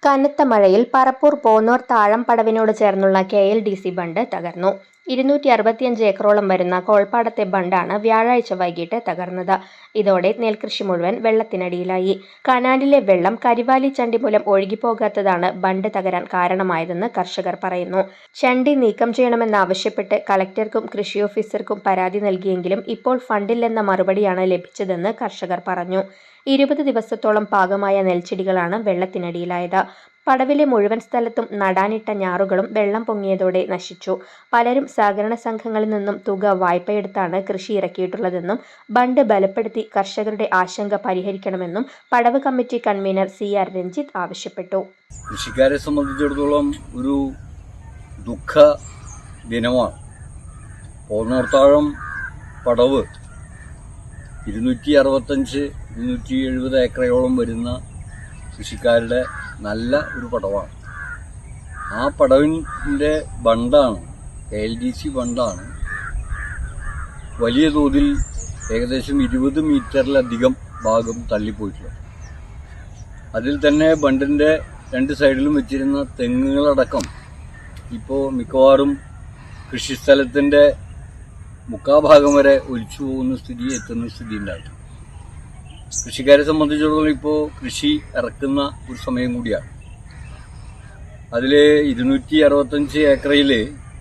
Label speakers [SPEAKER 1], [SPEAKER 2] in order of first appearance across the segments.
[SPEAKER 1] കനത്ത മഴയിൽ പറപ്പൂർ പോന്നോർ താഴം പടവിനോട് ചേർന്നുള്ള KLDC ബണ്ട് തകർന്നു. 265 ഏക്കറോളം വരുന്ന കോൾപ്പാടത്തെ ബണ്ടാണ് വ്യാഴാഴ്ച വൈകിട്ട് തകർന്നത്. ഇതോടെ നെൽകൃഷി മുഴുവൻ വെള്ളത്തിനടിയിലായി. കനാലിലെ വെള്ളം കരിവാലി ചണ്ടി മൂലം ഒഴുകിപ്പോകാത്തതാണ് ബണ്ട് തകരാൻ കാരണമായതെന്ന് കർഷകർ പറയുന്നു. ചണ്ടി നീക്കം ചെയ്യണമെന്നാവശ്യപ്പെട്ട് കളക്ടർക്കും കൃഷി ഓഫീസർക്കും പരാതി നൽകിയെങ്കിലും ഇപ്പോൾ ഫണ്ടില്ലെന്ന മറുപടിയാണ് ലഭിച്ചതെന്ന് കർഷകർ പറഞ്ഞു. 20 ദിവസത്തോളം പാകമായ നെൽച്ചെടികളാണ് വെള്ളത്തിനടിയിലായത്. പടവിലെ മുഴുവൻ സ്ഥലത്തും നടാനിട്ട ഞാറുകളും വെള്ളം പൊങ്ങിയതോടെ നശിച്ചു. പലരും സഹകരണ സംഘങ്ങളിൽ നിന്നും തുക വായ്പയെടുത്താണ് കൃഷി ഇറക്കിയിട്ടുള്ളതെന്നും ബണ്ട് ബലപ്പെടുത്തി കർഷകരുടെ ആശങ്ക പരിഹരിക്കണമെന്നും പടവ് കമ്മിറ്റി കൺവീനർ CR രഞ്ജിത്ത് ആവശ്യപ്പെട്ടു.
[SPEAKER 2] കൃഷിക്കാരെ സംബന്ധിച്ചിടത്തോളം ഒരു ദുഃഖ ദിനമാണ്. പോന്നോർത്താഴം പടവ് 265-270 ഏക്കറയോളം വരുന്ന കൃഷിക്കാരുടെ നല്ല ഒരു പടവാണ്. ആ പടവിൻ്റെ ബണ്ടാണ്, KLDC ബണ്ടാണ് വലിയ തോതിൽ ഏകദേശം 20 മീറ്ററിലധികം ഭാഗം തള്ളിപ്പോയിട്ടുള്ളത്. അതിൽ തന്നെ ബണ്ടിൻ്റെ 2 സൈഡിലും വെച്ചിരുന്ന തെങ്ങുകളടക്കം ഇപ്പോൾ മിക്കവാറും കൃഷിസ്ഥലത്തിൻ്റെ മുക്കാഭാഗം വരെ ഒലിച്ചു പോകുന്ന എത്തുന്ന സ്ഥിതി ഉണ്ടായിട്ടുണ്ട്. കൃഷിക്കാരെ സംബന്ധിച്ചിടത്തോളം ഇപ്പോൾ കൃഷി ഇറക്കുന്ന ഒരു സമയം കൂടിയാണ്. അതിൽ 265 ഏക്കറയിൽ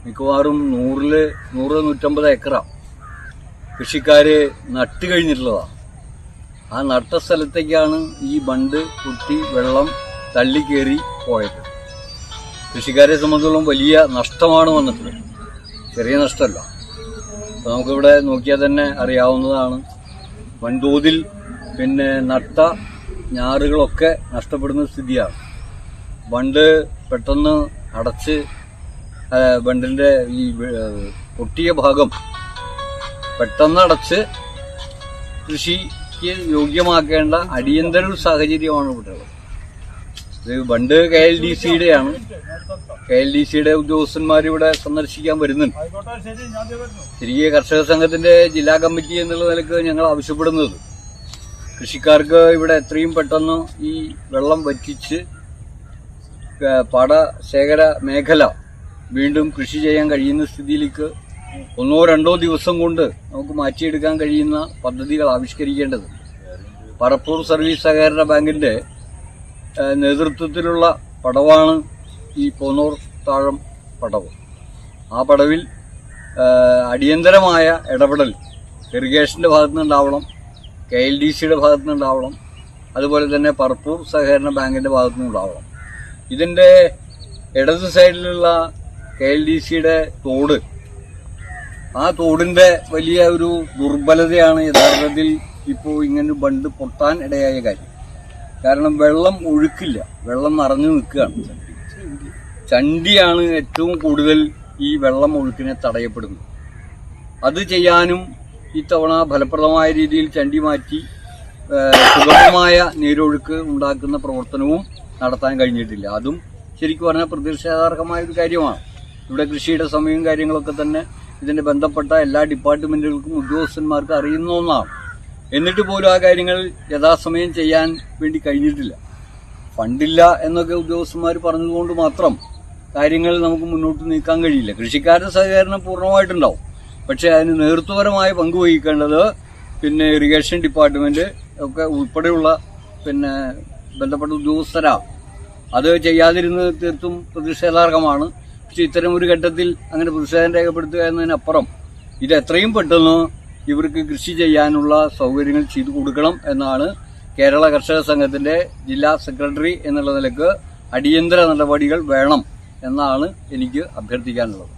[SPEAKER 2] മിക്കവാറും 100-150 ഏക്കറ കൃഷിക്കാർ നട്ട് കഴിഞ്ഞിട്ടുള്ളതാണ്. ആ നട്ട സ്ഥലത്തേക്കാണ് ഈ ബണ്ട് പൊട്ടി വെള്ളം തള്ളിക്കേറി പോയത്. കൃഷിക്കാരെ സംബന്ധിച്ചിടത്തോളം വലിയ നഷ്ടമാണ് വന്നിട്ടുള്ളത്, ചെറിയ നഷ്ടമല്ല. അപ്പോൾ നമുക്കിവിടെ നോക്കിയാൽ തന്നെ അറിയാവുന്നതാണ്, വൻതോതിൽ നട്ട ഞാറുകളൊക്കെ നഷ്ടപ്പെടുന്ന സ്ഥിതിയാണ്. ബണ്ട് പെട്ടെന്ന് അടച്ച് ബണ്ടിൻ്റെ ഈ പൊട്ടിയ ഭാഗം പെട്ടെന്ന് അടച്ച് കൃഷിക്ക് യോഗ്യമാക്കേണ്ട അടിയന്തര ഒരു സാഹചര്യമാണ് ഇവിടെ ഉള്ളത്. ഇത് ബണ്ട് KLDCയുടെയാണ്. KLDCയുടെ ഉദ്യോഗസ്ഥന്മാരിവിടെ സന്ദർശിക്കാൻ വരുന്നുണ്ട്. തിരികെ കർഷക സംഘത്തിന്റെ ജില്ലാ കമ്മിറ്റി എന്നുള്ള നിലക്ക് ഞങ്ങൾ ആവശ്യപ്പെടുന്നത് കൃഷിക്കാർക്ക് ഇവിടെ എത്രയും പെട്ടെന്ന് ഈ വെള്ളം വറ്റിച്ച് പാടശേഖര മേഖല വീണ്ടും കൃഷി ചെയ്യാൻ കഴിയുന്ന സ്ഥിതിയിലേക്ക് 1-2 ദിവസം കൊണ്ട് നമുക്ക് മാറ്റിയെടുക്കാൻ കഴിയുന്ന പദ്ധതികൾ ആവിഷ്കരിക്കേണ്ടത്. പറപ്പൂർ സർവീസ് സഹകരണ ബാങ്കിന്റെ നേതൃത്വത്തിലുള്ള പടവാണ് ഈ പോന്നോർ താഴം പടവ്. ആ പടവിൽ അടിയന്തരമായ ഇടപെടൽ ഇറിഗേഷന്റെ ഭാഗത്തുനിന്നുണ്ടാവണം, KLDCയുടെ ഭാഗത്തുനിന്നുണ്ടാവണം, അതുപോലെ തന്നെ പറപ്പൂർ സഹകരണ ബാങ്കിന്റെ ഭാഗത്തുനിന്നുണ്ടാവണം. ഇതിന്റെ ഇടത് സൈഡിലുള്ള KLDCയുടെ തോട്, ആ തോടിന്റെ വലിയ ഒരു ദുർബലതയാണ് യഥാർത്ഥത്തിൽ ഇപ്പോൾ ഇങ്ങനെ ബണ്ട് പൊട്ടാൻ ഇടയായ കാര്യം. കാരണം വെള്ളം ഒഴുക്കില്ല, വെള്ളം നിറഞ്ഞു നിൽക്കുകയാണ്. ചണ്ടിയാണ് ഏറ്റവും കൂടുതൽ ഈ വെള്ളം ഒഴുക്കിനെ തടയപ്പെടുന്നത്. അത് ചെയ്യാനും ഇത്തവണ ഫലപ്രദമായ രീതിയിൽ ചണ്ടി മാറ്റി സുഗമമായ നീരൊഴുക്ക് ഉണ്ടാക്കുന്ന പ്രവർത്തനവും നടത്താൻ കഴിഞ്ഞിട്ടില്ല. അതും ശരിക്കും പറഞ്ഞാൽ പ്രതിഷേധാർഹമായ ഒരു കാര്യമാണ്. ഇവിടെ കൃഷിയുടെ സമയവും കാര്യങ്ങളൊക്കെ തന്നെ ഇതിന്റെ ബന്ധപ്പെട്ട എല്ലാ ഡിപ്പാർട്ട്മെന്റുകൾക്കും ഉദ്യോഗസ്ഥന്മാർക്കും അറിയുന്ന ഒന്നാണ്. എന്നിട്ട് പോലും ആ കാര്യങ്ങൾ യഥാസമയം ചെയ്യാൻ വേണ്ടി കഴിഞ്ഞിട്ടില്ല. ഫണ്ടില്ല എന്നൊക്കെ ഉദ്യോഗസ്ഥന്മാർ പറഞ്ഞതുകൊണ്ട് മാത്രം കാര്യങ്ങൾ നമുക്ക് മുന്നോട്ട് നീക്കാൻ കഴിയില്ല. കൃഷിക്കാരുടെ സഹകരണം പൂർണ്ണമായിട്ടുണ്ടാവും, പക്ഷെ അതിന് നേതൃത്വപരമായ പങ്ക് വഹിക്കേണ്ടത് ഇറിഗേഷൻ ഡിപ്പാർട്ട്മെന്റ് ഒക്കെ ഉൾപ്പെടെയുള്ള ബന്ധപ്പെട്ട ഉദ്യോഗസ്ഥരാ. അത് ചെയ്യാതിരുന്നത് തീർത്തും പ്രതിഷേധാർഹമാണ്. പക്ഷെ ഇത്തരം ഒരു ഘട്ടത്തിൽ അങ്ങനെ പ്രതിഷേധം രേഖപ്പെടുത്തുക എന്നതിനപ്പുറം ഇത് എത്രയും പെട്ടെന്ന് ഇവർക്ക് കൃഷി ചെയ്യാനുള്ള സൗകര്യങ്ങൾ ചെയ്തു കൊടുക്കണം എന്നാണ് കേരള കർഷക സംഘത്തിന്റെ ജില്ലാ സെക്രട്ടറി എന്നുള്ള നിലക്ക് അടിയന്തര നടപടികൾ വേണം എന്നാണ് എനിക്ക് അഭ്യർത്ഥിക്കാനുള്ളത്.